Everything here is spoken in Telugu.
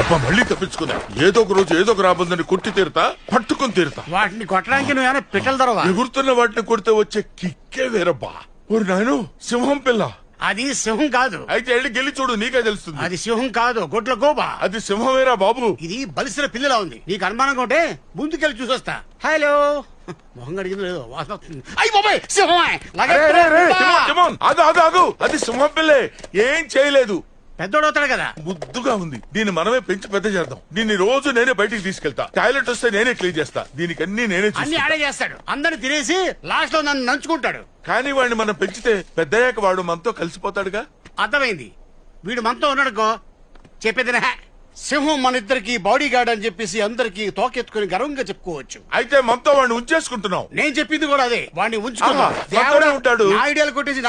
అబ్బా, మళ్ళీ తప్పించుకున్నా. ఏదో ఒక రోజు ఏదో ఒక రాబందని కొట్టి తీరుతా, పట్టుకుని తీరుతా. వాటిని కొట్టడానికి నువ్వేమైనా పిట్టల దొరవా? ఎగురుతున్న వాటిని కొడితే వచ్చే కిక్కే వేరబ్బా. ఓరి నాయను, సింహం పిల్ల. అది సింహం కాదు. అయితే వెళ్ళి గెలి చూడు, నీకే తెలుస్తుంది. అది సింహం కాదు, గొడ్ల గోబా. అది సింహమేరా బాబు. ఇది బలిసిన పిల్లలా ఉంది. నీకు అనుమానంగా ఉంటే ముందుకెళ్ళి చూసొస్తా. హలో, మొహం అడిగింది లేదు, వాసన వస్తుంది. అయ్యి బాబాయ్, సింహమే. ఆగు, అది సింహం పిల్లే. ఏం చేయలేదు. పెద్దోడవుతాడు కదా. ముద్దుగా ఉంది. దీన్ని మనమే పెంచి పెద్ద చేద్దాం. దీన్ని రోజు నేనే బయటికి తీసుకెళ్తా. టాయిలెట్ వస్తే నేనే క్లీన్ చేస్తా. దీనికి అన్ని నేనే అన్ని చూసుకుంటా. ఆడే చేస్తాడు. అందరిని తినేసి లాస్ట్ లో నన్ను నంచుకుంటాడు. కానీ వాడిని మనం పెంచితే పెద్దయ్యాక వాడు మనతో కలిసిపోతాడుగా. అర్థమైంది. వీడు మనతో ఉన్నాడుకో చెప్పేదినా. సింహం మన ఇద్దరికి బాడీ గార్డ్ అని చెప్పేసి అందరికి తోకెత్తుకుని గర్వంగా చెప్పుకోవచ్చు. అయితే మనతో వాడిని ఉంచేసుకుంటున్నావు. నేను చెప్పింది కూడా అదే. వాడిని ఉంచుకున్నా. మనతోనే ఉంటాడు. నా ఐడియాలు కొట్టేసి